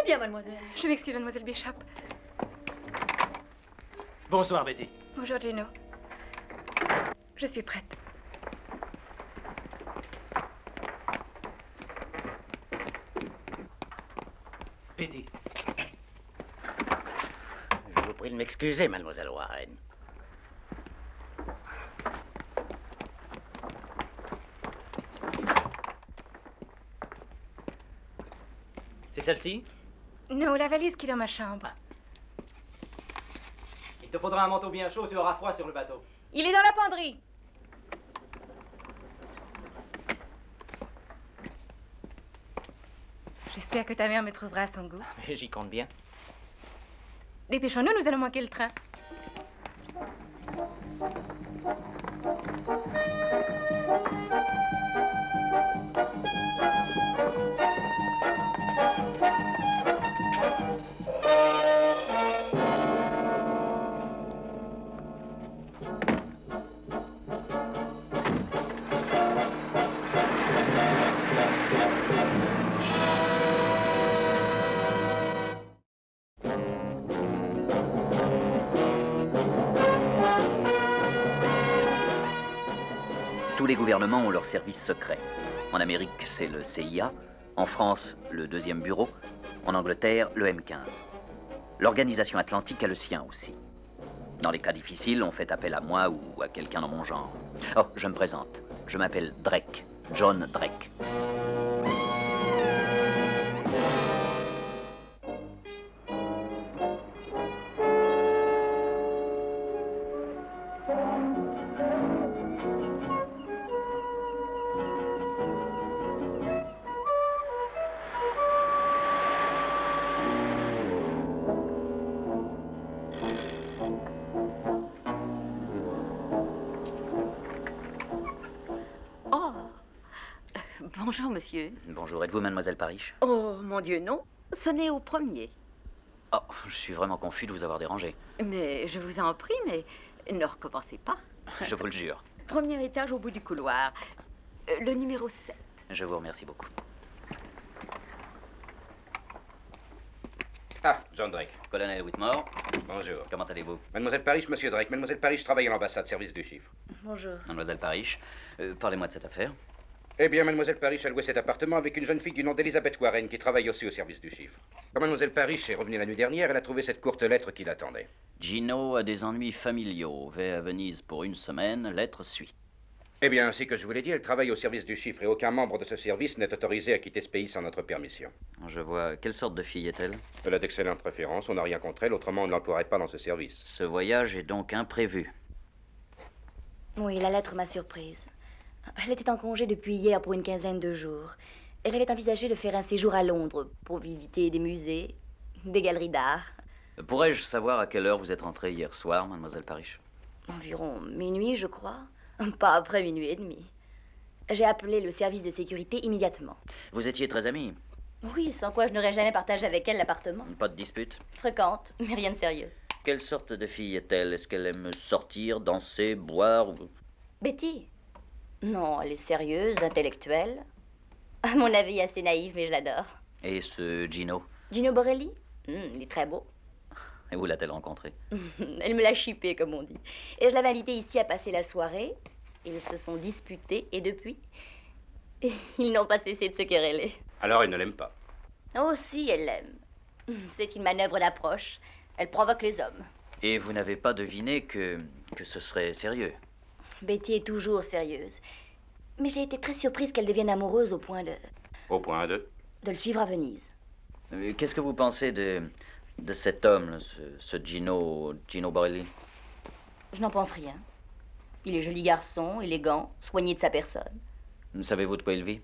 bien, mademoiselle. Je m'excuse, mademoiselle Bishop. Bonsoir, Betty. Bonjour, Gino. Je suis prête. Betty. Je vous prie de m'excuser, mademoiselle Warren. C'est celle-ci? Non, la valise qui est dans ma chambre. Il te faudra un manteau bien chaud, tu auras froid sur le bateau. Il est dans la penderie. J'espère que ta mère me trouvera à son goût. Mais j'y compte bien. Dépêchons-nous, nous allons manquer le train. Tous les gouvernements ont leurs services secrets. En Amérique, c'est le CIA. En France, le 2e bureau. En Angleterre, le M15. L'organisation atlantique a le sien aussi. Dans les cas difficiles, on fait appel à moi ou à quelqu'un dans mon genre. Oh, je me présente. Je m'appelle Drake. John Drake. Bonjour, monsieur. Bonjour, êtes-vous mademoiselle Parish? Oh, mon Dieu, non. Sonnez au premier. Oh, je suis vraiment confus de vous avoir dérangé. Mais je vous en prie, mais ne recommencez pas. Je vous le jure. Premier étage au bout du couloir. Le numéro 7. Je vous remercie beaucoup. Ah, John Drake. Colonel Whitmore. Bonjour. Comment allez-vous? Mademoiselle Parish, monsieur Drake. Mademoiselle Parish travaille à l'ambassade, service du chiffre. Bonjour. Mademoiselle Parish, parlez-moi de cette affaire. Eh bien, mademoiselle Parish a loué cet appartement avec une jeune fille du nom d'Elizabeth Warren qui travaille aussi au service du chiffre. Quand mademoiselle Parish est revenue la nuit dernière, elle a trouvé cette courte lettre qui l'attendait. Gino a des ennuis familiaux. Vais à Venise pour une semaine. Lettre suit. Eh bien, ainsi que je vous l'ai dit, elle travaille au service du chiffre et aucun membre de ce service n'est autorisé à quitter ce pays sans notre permission. Je vois. Quelle sorte de fille est-elle? Elle a d'excellentes références, on n'a rien contre elle, autrement on ne l'emploierait pas dans ce service. Ce voyage est donc imprévu. Oui, la lettre m'a surprise. Elle était en congé depuis hier pour une quinzaine de jours. Elle avait envisagé de faire un séjour à Londres pour visiter des musées, des galeries d'art. Pourrais-je savoir à quelle heure vous êtes rentrée hier soir, mademoiselle Parish? Environ minuit, je crois. Pas après minuit et demi. J'ai appelé le service de sécurité immédiatement. Vous étiez très amis? Oui, sans quoi je n'aurais jamais partagé avec elle l'appartement. Pas de dispute? Fréquente, mais rien de sérieux. Quelle sorte de fille est-elle? Est-ce qu'elle aime sortir, danser, boire ou... Betty? Non, elle est sérieuse, intellectuelle. À mon avis, assez naïve, mais je l'adore. Et ce Gino? Gino Borelli? Il est très beau. Et où l'a-t-elle rencontré? Elle me l'a chippé, comme on dit. Et je l'avais invité ici à passer la soirée. Ils se sont disputés, et depuis, ils n'ont pas cessé de se quereller. Alors elle ne l'aime pas? Oh, si, elle l'aime. C'est une manœuvre d'approche. Elle provoque les hommes. Et vous n'avez pas deviné que ce serait sérieux? Betty est toujours sérieuse. Mais j'ai été très surprise qu'elle devienne amoureuse au point de... Au point de? De le suivre à Venise. Qu'est-ce que vous pensez de cet homme, ce Gino Borelli? Je n'en pense rien. Il est joli garçon, élégant, soigné de sa personne. Savez-vous de quoi il vit?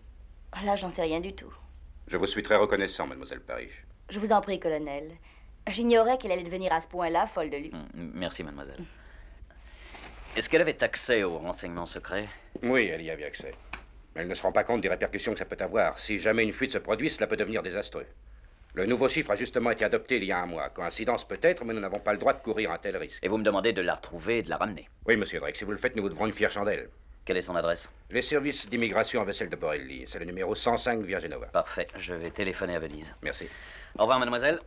Là, j'en sais rien du tout. Je vous suis très reconnaissant, mademoiselle Parish. Je vous en prie, colonel. J'ignorais qu'elle allait devenir à ce point-là folle de lui. Merci, mademoiselle. Est-ce qu'elle avait accès aux renseignements secrets? Oui, elle y avait accès. Elle ne se rend pas compte des répercussions que ça peut avoir. Si jamais une fuite se produit, cela peut devenir désastreux. Le nouveau chiffre a justement été adopté il y a un mois. Coïncidence peut-être, mais nous n'avons pas le droit de courir un tel risque. Et vous me demandez de la retrouver et de la ramener? Oui, monsieur Drake, si vous le faites, nous vous devrons une fière chandelle. Quelle est son adresse? Les services d'immigration à Vaisselle de Borelli. C'est le numéro 105 via Genova. Parfait, je vais téléphoner à Venise. Merci. Au revoir, mademoiselle.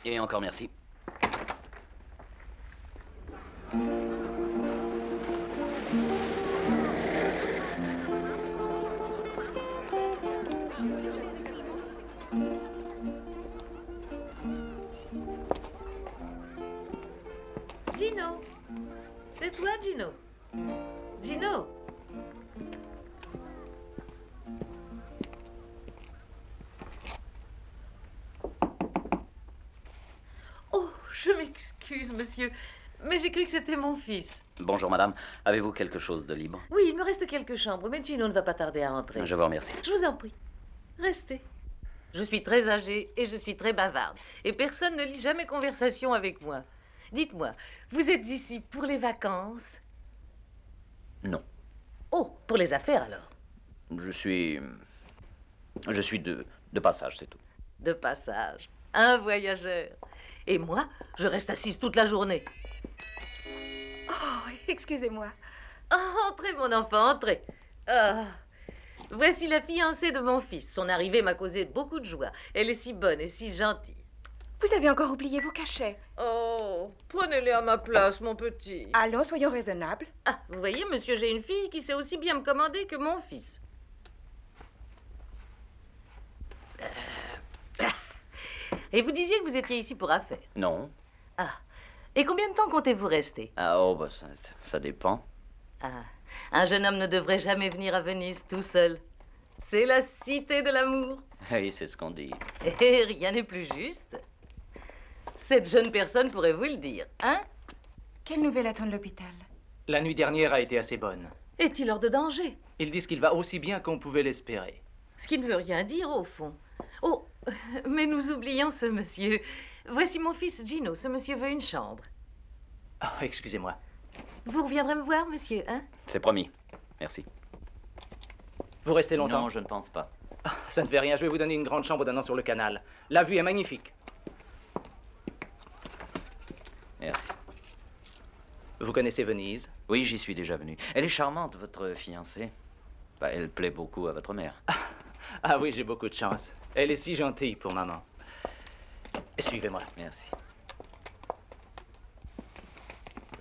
Et encore merci. Gino, c'est toi, Gino. Gino. Oh, je m'excuse, monsieur, mais j'ai cru que c'était mon fils. Bonjour, madame. Avez-vous quelque chose de libre? Oui, il me reste quelques chambres, mais Gino ne va pas tarder à rentrer. Je vous remercie. Je vous en prie, restez. Je suis très âgée et je suis très bavarde. Et personne ne lit jamais conversation avec moi. Dites-moi, vous êtes ici pour les vacances? Non. Oh, pour les affaires alors? Je suis de passage, c'est tout. De passage, un voyageur. Et moi, je reste assise toute la journée. Oh, excusez-moi. Entrez, mon enfant, entrez. Ah, voici la fiancée de mon fils. Son arrivée m'a causé beaucoup de joie. Elle est si bonne et si gentille. Vous avez encore oublié vos cachets. Oh, prenez-les à ma place, mon petit. Allons, soyons raisonnables. Ah, vous voyez, monsieur, j'ai une fille qui sait aussi bien me commander que mon fils. Et vous disiez que vous étiez ici pour affaires? Non. Ah, et combien de temps comptez-vous rester? Ah, oh, bah, ça dépend. Ah, un jeune homme ne devrait jamais venir à Venise tout seul. C'est la cité de l'amour. Oui, c'est ce qu'on dit. Et rien n'est plus juste. Cette jeune personne pourrait vous le dire, hein? Quelle nouvelle attend de l'hôpital? La nuit dernière a été assez bonne. Est-il hors de danger? Ils disent qu'il va aussi bien qu'on pouvait l'espérer. Ce qui ne veut rien dire, au fond. Oh, mais nous oublions ce monsieur. Voici mon fils Gino. Ce monsieur veut une chambre. Oh, excusez-moi. Vous reviendrez me voir, monsieur, hein? C'est promis. Merci. Vous restez longtemps? Non, je ne pense pas. Ah, ça ne fait rien, je vais vous donner une grande chambre donnant sur le canal. La vue est magnifique. Merci. Vous connaissez Venise? Oui, j'y suis déjà venu. Elle est charmante, votre fiancée. Bah, elle plaît beaucoup à votre mère. Ah oui, j'ai beaucoup de chance. Elle est si gentille pour maman. Suivez-moi. Merci.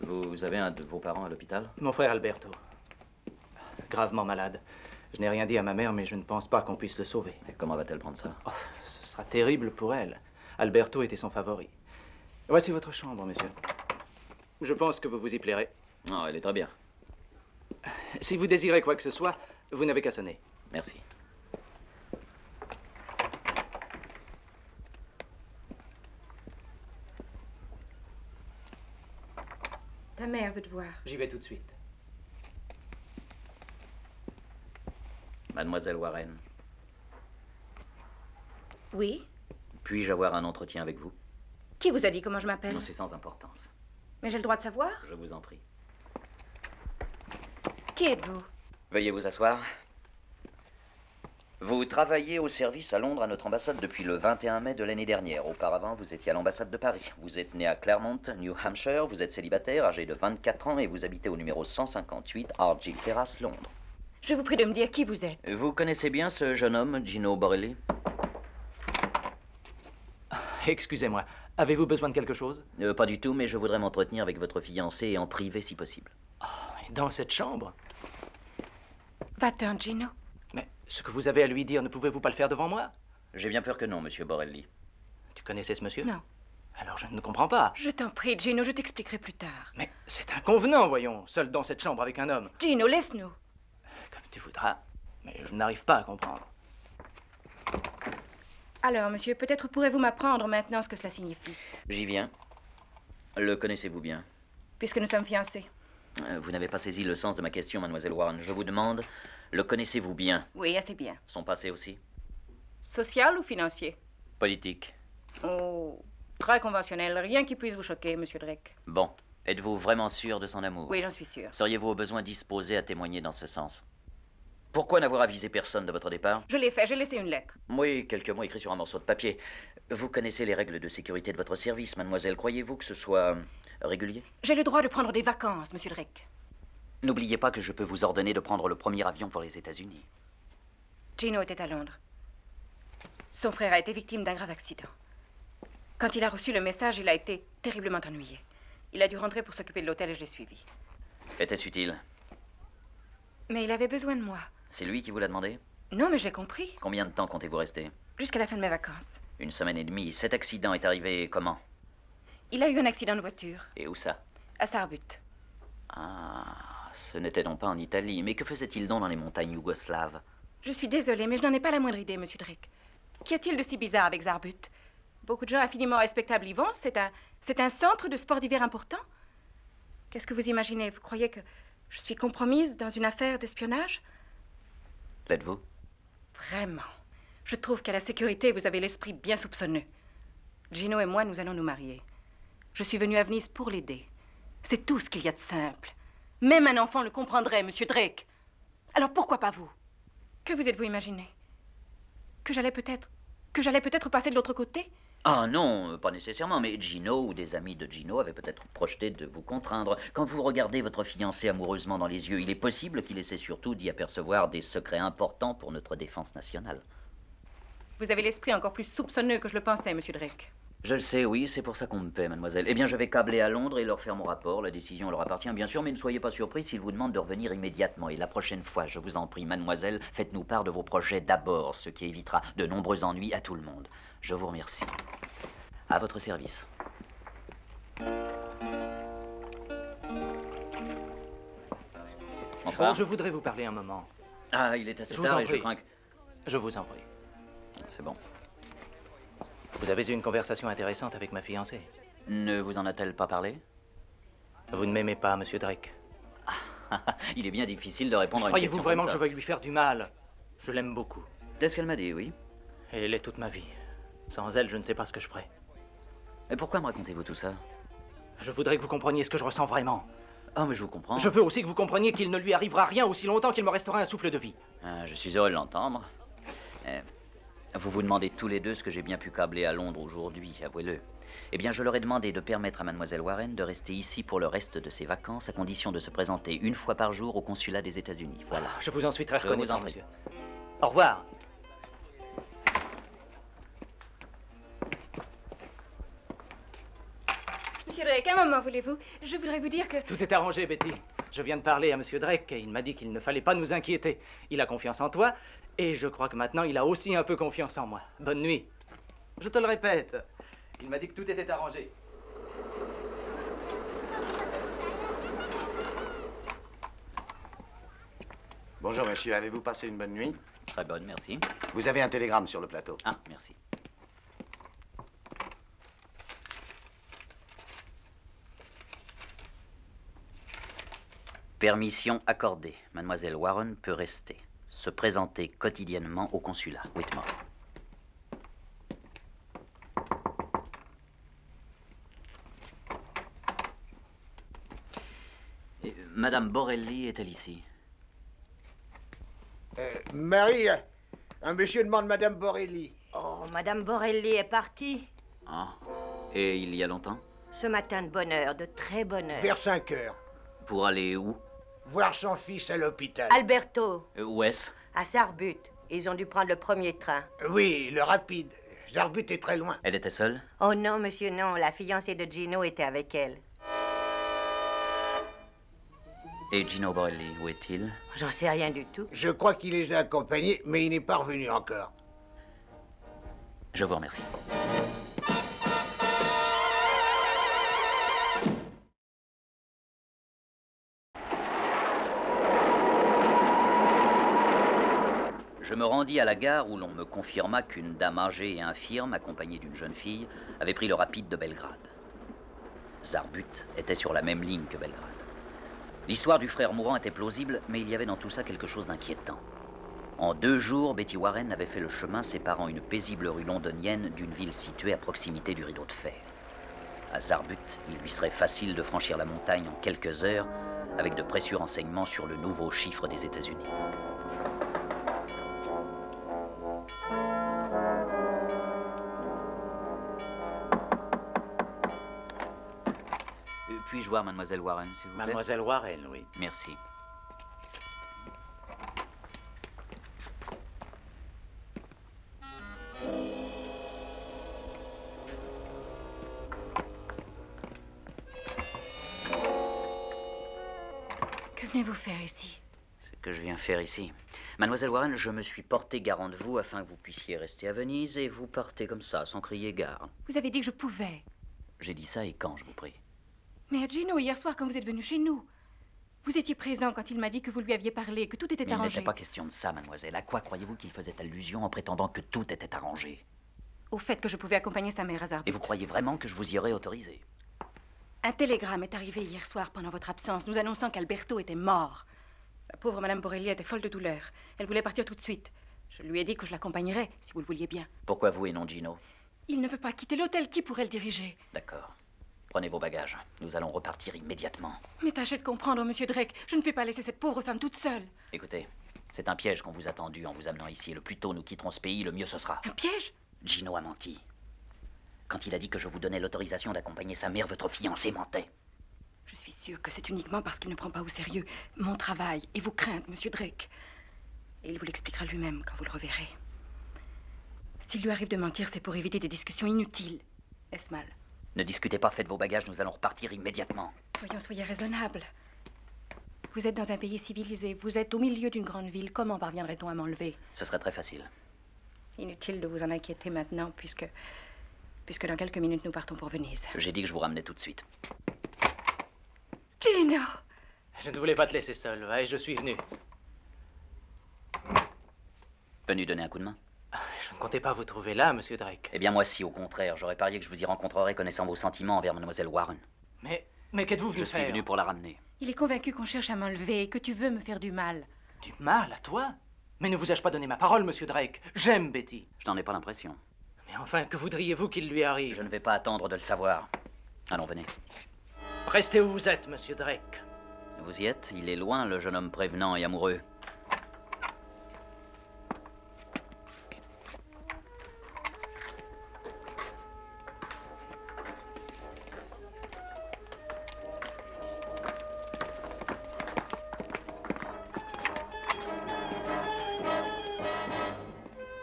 Vous avez un de vos parents à l'hôpital? Mon frère Alberto. Gravement malade. Je n'ai rien dit à ma mère, mais je ne pense pas qu'on puisse le sauver. Et comment va-t-elle prendre ça? Oh, ce sera terrible pour elle. Alberto était son favori. Voici votre chambre, monsieur. Je pense que vous vous y plairez. Non, elle est très bien. Si vous désirez quoi que ce soit, vous n'avez qu'à sonner. Merci. Ta mère veut te voir. J'y vais tout de suite. Mademoiselle Warren, Oui? puis-je avoir un entretien avec vous? Qui vous a dit comment je m'appelle? Non, c'est sans importance. Mais j'ai le droit de savoir? Je vous en prie. Qui êtes-vous? Veuillez vous asseoir. Vous travaillez au service à Londres à notre ambassade depuis le 21 mai de l'année dernière. Auparavant, vous étiez à l'ambassade de Paris. Vous êtes né à Claremont, New Hampshire. Vous êtes célibataire, âgé de 24 ans et vous habitez au numéro 158, Argyll Terrace, Londres. Je vous prie de me dire qui vous êtes. Vous connaissez bien ce jeune homme, Gino Borelli? Excusez-moi, avez-vous besoin de quelque chose? Pas du tout, mais je voudrais m'entretenir avec votre fiancée en privé si possible. Oh, dans cette chambre? Va-t'en, Gino. Mais ce que vous avez à lui dire, ne pouvez-vous pas le faire devant moi? J'ai bien peur que non, monsieur Borelli. Tu connaissais ce monsieur? Non. Alors je ne comprends pas. Je t'en prie, Gino, je t'expliquerai plus tard. Mais c'est inconvenant, voyons, seul dans cette chambre avec un homme. Gino, laisse-nous. Comme tu voudras, mais je n'arrive pas à comprendre. Alors, monsieur, peut-être pourrez-vous m'apprendre maintenant ce que cela signifie, J'y viens. Le connaissez-vous bien? puisque nous sommes fiancés. Vous n'avez pas saisi le sens de ma question, mademoiselle Warren. Je vous demande, le connaissez-vous bien? Oui, assez bien. Son passé aussi? Social ou financier? Politique? Oh, très conventionnel. Rien qui puisse vous choquer, monsieur Drake. Bon. Êtes-vous vraiment sûr de son amour? Oui, j'en suis sûre. Seriez-vous au besoin disposé à témoigner dans ce sens? Pourquoi n'avoir avisé personne de votre départ? Je l'ai fait, j'ai laissé une lettre. Oui, quelques mots écrits sur un morceau de papier. Vous connaissez les règles de sécurité de votre service, mademoiselle. Croyez-vous que ce soit régulier? J'ai le droit de prendre des vacances, monsieur Drake. N'oubliez pas que je peux vous ordonner de prendre le premier avion pour les États-Unis. Gino était à Londres. Son frère a été victime d'un grave accident. Quand il a reçu le message, il a été terriblement ennuyé. Il a dû rentrer pour s'occuper de l'hôtel et je l'ai suivi. Était-ce utile? Mais il avait besoin de moi. C'est lui qui vous l'a demandé? Non, mais je l'ai compris. Combien de temps comptez-vous rester? Jusqu'à la fin de mes vacances. 1 semaine et demie. Cet accident est arrivé comment? Il a eu un accident de voiture, Et où ça? à Sarbut. Ah, ce n'était donc pas en Italie. Mais que faisait-il donc dans les montagnes yougoslaves? Je suis désolée, mais je n'en ai pas la moindre idée, monsieur Drake. Qu'y a-t-il de si bizarre avec Sarbut? Beaucoup de gens infiniment respectables y vont. C'est un centre de sport d'hiver important. Qu'est-ce que vous imaginez? Vous croyez que je suis compromise dans une affaire d'espionnage? L'êtes-vous? Vraiment. Je trouve qu'à la sécurité, vous avez l'esprit bien soupçonneux. Gino et moi, nous allons nous marier. Je suis venue à Venise pour l'aider. C'est tout ce qu'il y a de simple. Même un enfant le comprendrait, monsieur Drake. Alors pourquoi pas vous? Que vous êtes-vous imaginé? Que j'allais peut-être passer de l'autre côté? Ah non, pas nécessairement, mais Gino ou des amis de Gino avaient peut-être projeté de vous contraindre. Quand vous regardez votre fiancé amoureusement dans les yeux, il est possible qu'il essaie surtout d'y apercevoir des secrets importants pour notre défense nationale. Vous avez l'esprit encore plus soupçonneux que je le pensais, monsieur Drake. Je le sais, oui, c'est pour ça qu'on me paie, mademoiselle. Eh bien, je vais câbler à Londres et leur faire mon rapport. La décision leur appartient, bien sûr, mais ne soyez pas surpris s'ils vous demandent de revenir immédiatement. Et la prochaine fois, je vous en prie, mademoiselle, faites-nous part de vos projets d'abord, ce qui évitera de nombreux ennuis à tout le monde. Je vous remercie. À votre service. Bonsoir. Oh, je voudrais vous parler un moment. Ah, il est assez Je vous tard en et je prie. crains que... Je vous en prie. C'est bon. Vous avez eu une conversation intéressante avec ma fiancée. Ne vous en a-t-elle pas parlé? Vous ne m'aimez pas, monsieur Drake. Il est bien difficile de répondre à une question Croyez-vous vraiment comme que ça. je veuille lui faire du mal? Je l'aime beaucoup. C'est ce qu'elle m'a dit, oui. Et elle est toute ma vie. Sans elle, je ne sais pas ce que je ferais. Et pourquoi me racontez-vous tout ça? Je voudrais que vous compreniez ce que je ressens vraiment. Ah, mais je vous comprends. Je veux aussi que vous compreniez qu'il ne lui arrivera rien aussi longtemps qu'il me restera un souffle de vie. Ah, je suis heureux de l'entendre. Vous vous demandez tous les deux ce que j'ai bien pu câbler à Londres aujourd'hui, avouez-le. Eh bien, je leur ai demandé de permettre à mademoiselle Warren de rester ici pour le reste de ses vacances, à condition de se présenter 1 fois par jour au consulat des États-Unis. Voilà. Je vous en suis très Je vous reconnaissant, en prie. monsieur. Au revoir. Monsieur Drake, un moment, voulez-vous? Je voudrais vous dire que... Tout est arrangé, Betty. Je viens de parler à monsieur Drake et il m'a dit qu'il ne fallait pas nous inquiéter. Il a confiance en toi et je crois que maintenant il a aussi un peu confiance en moi. Bonne nuit. Je te le répète. Il m'a dit que tout était arrangé. Bonjour, monsieur. Avez-vous passé une bonne nuit? Très bonne, merci. Vous avez un télégramme sur le plateau. Ah, merci. Permission accordée. Mademoiselle Warren peut rester. Se présenter quotidiennement au consulat. Whitmore. Madame Borelli est-elle ici? Marie, un monsieur demande Madame Borelli. Oh, Madame Borelli est partie. Ah. Et il y a longtemps? Ce matin de bonne heure, de très bonne heure. Vers 5 heures. Pour aller où? Voir son fils à l'hôpital. Alberto, Où est-ce? à Sarbut. Ils ont dû prendre le premier train. Oui, le rapide. Sarbut est très loin. Elle était seule? Oh non, monsieur, non. La fiancée de Gino était avec elle. Et Gino Borelli, où est-il? J'en sais rien du tout. Je crois qu'il les a accompagnés, mais il n'est pas revenu encore. Je vous remercie. Je me rendis à la gare où l'on me confirma qu'une dame âgée et infirme, accompagnée d'une jeune fille, avait pris le rapide de Belgrade. Sarbut était sur la même ligne que Belgrade. L'histoire du frère mourant était plausible, mais il y avait dans tout ça quelque chose d'inquiétant. En 2 jours, Betty Warren avait fait le chemin séparant une paisible rue londonienne d'une ville située à proximité du rideau de fer. À Sarbut, il lui serait facile de franchir la montagne en quelques heures, avec de précieux renseignements sur le nouveau chiffre des États-Unis. Puis-je voir mademoiselle Warren, s'il vous plaît? Mademoiselle Warren, oui. Merci. venez-vous faire ici? Ce que je viens faire ici. Mademoiselle Warren, je me suis porté garant de vous afin que vous puissiez rester à Venise et vous partez comme ça, sans crier gare. Vous avez dit que je pouvais. J'ai dit ça et quand, je vous prie? Mais à Gino, hier soir, quand vous êtes venu chez nous, vous étiez présent quand il m'a dit que vous lui aviez parlé, que tout était Mais il arrangé. n'était pas question de ça, mademoiselle. À quoi croyez-vous qu'il faisait allusion en prétendant que tout était arrangé? Au fait que je pouvais accompagner sa mère à Zarbeau. Et vous croyez vraiment que je vous y aurais autorisé? Un télégramme est arrivé hier soir pendant votre absence, nous annonçant qu'Alberto était mort. La pauvre Madame Borelli était folle de douleur. Elle voulait partir tout de suite. Je lui ai dit que je l'accompagnerais, si vous le vouliez bien. Pourquoi vous et non Gino? Il ne peut pas quitter l'hôtel. Qui pourrait le diriger? D'accord. Prenez vos bagages. Nous allons repartir immédiatement. Mais tâchez de comprendre, monsieur Drake. Je ne peux pas laisser cette pauvre femme toute seule. Écoutez, c'est un piège qu'on vous a tendu en vous amenant ici. Et le plus tôt nous quitterons ce pays, le mieux ce sera. Un piège? Gino a menti. Quand il a dit que je vous donnais l'autorisation d'accompagner sa mère, votre fiancé mentait. Je suis sûre que c'est uniquement parce qu'il ne prend pas au sérieux mon travail et vos craintes, monsieur Drake. Et il vous l'expliquera lui-même quand vous le reverrez. S'il lui arrive de mentir, c'est pour éviter des discussions inutiles. Est-ce mal? Ne discutez pas, faites vos bagages, nous allons repartir immédiatement. Voyons, soyez raisonnable. Vous êtes dans un pays civilisé, vous êtes au milieu d'une grande ville. Comment parviendrait-on à m'enlever? Ce serait très facile. Inutile de vous en inquiéter maintenant, puisque dans quelques minutes, nous partons pour Venise. J'ai dit que je vous ramenais tout de suite. Gino! Je ne voulais pas te laisser seul, va, et je suis venu. Venu donner un coup de main? Je ne comptais pas vous trouver là, monsieur Drake. Eh bien, moi, si, au contraire. J'aurais parié que je vous y rencontrerais connaissant vos sentiments envers mademoiselle Warren. Mais qu'êtes-vous venu faire? Je suis venu pour la ramener. Il est convaincu qu'on cherche à m'enlever et que tu veux me faire du mal. Du mal à toi? Mais ne vous ai-je pas donné ma parole, monsieur Drake? J'aime Betty. Je n'en ai pas l'impression. Mais enfin, que voudriez-vous qu'il lui arrive? Je ne vais pas attendre de le savoir. Allons, venez. Restez où vous êtes, monsieur Drake. Vous y êtes? Il est loin, le jeune homme prévenant et amoureux.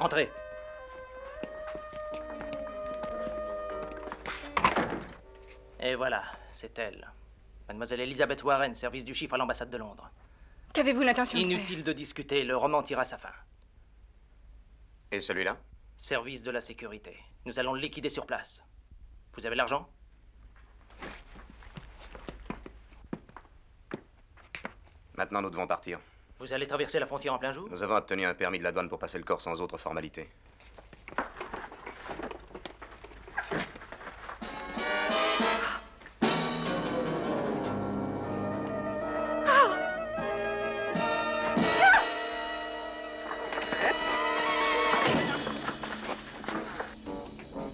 Entrez. Et voilà, c'est elle. Mademoiselle Elizabeth Warren, service du chiffre à l'ambassade de Londres. Qu'avez-vous l'intention de faire? Inutile de discuter, le roman tire à sa fin. Et celui-là? Service de la sécurité. Nous allons le liquider sur place. Vous avez l'argent? Maintenant, nous devons partir. Vous allez traverser la frontière en plein jour? Nous avons obtenu un permis de la douane pour passer le corps sans autre formalité.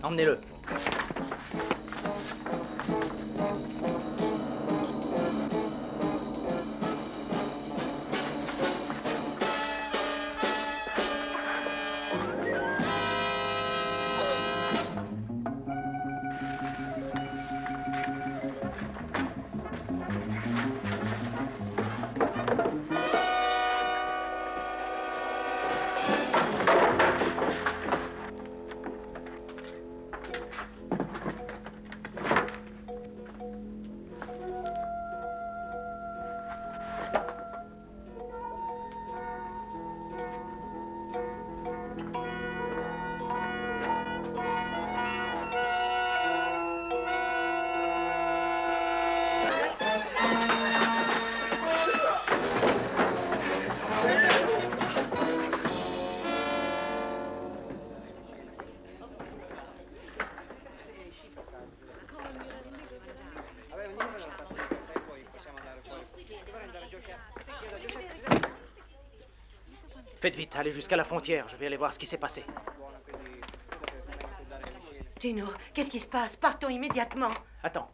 Emmenez-le. Faites vite, allez jusqu'à la frontière. Je vais aller voir ce qui s'est passé. Gino, qu'est-ce qui se passe? Partons immédiatement. Attends.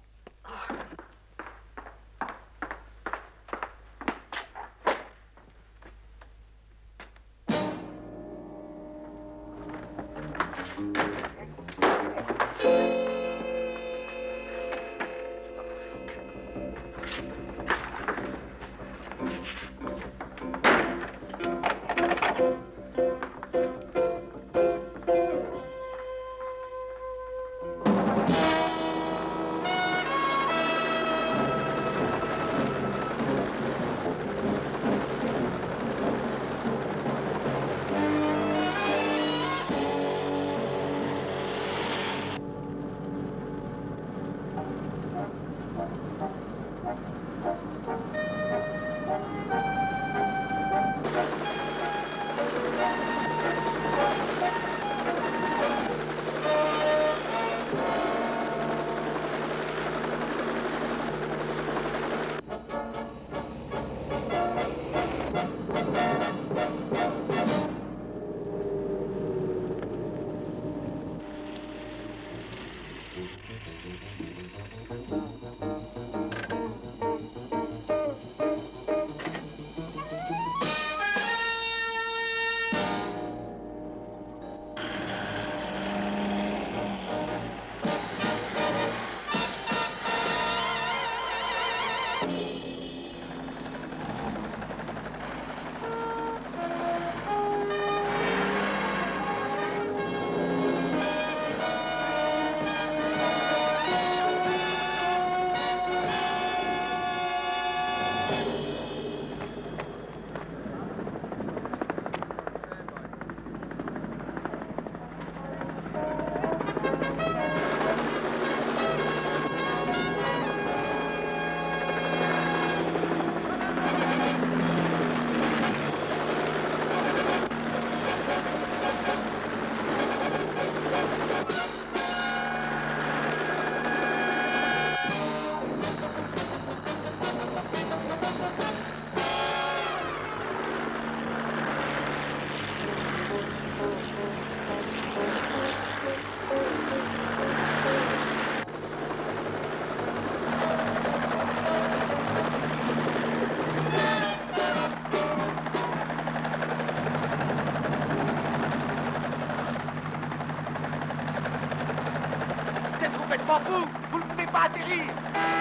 Vous ne pouvez pas atterrir.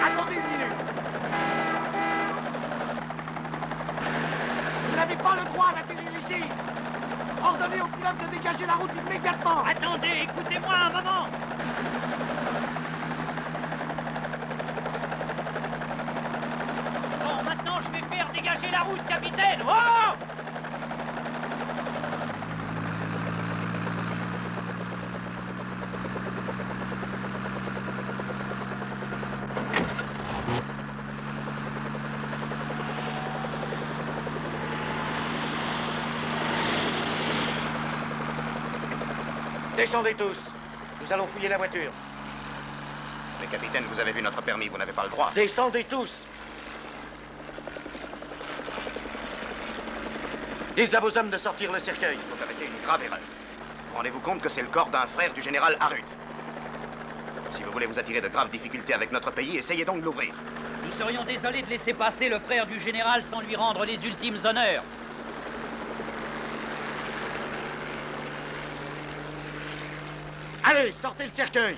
Attendez une minute. Vous n'avez pas le droit d'atterrir ici. Ordonnez au pilote de dégager la route immédiatement. Attendez, écoutez-moi un moment. Bon, maintenant je vais faire dégager la route, capitaine. Oh! Descendez tous. Nous allons fouiller la voiture. Mais capitaine, vous avez vu notre permis, vous n'avez pas le droit. Descendez tous. Dites à vos hommes de sortir le cercueil. Vous avez fait une grave erreur. Rendez-vous compte que c'est le corps d'un frère du général Harut. Si vous voulez vous attirer de graves difficultés avec notre pays, essayez donc de l'ouvrir. Nous serions désolés de laisser passer le frère du général sans lui rendre les ultimes honneurs. Allez, sortez le cercueil.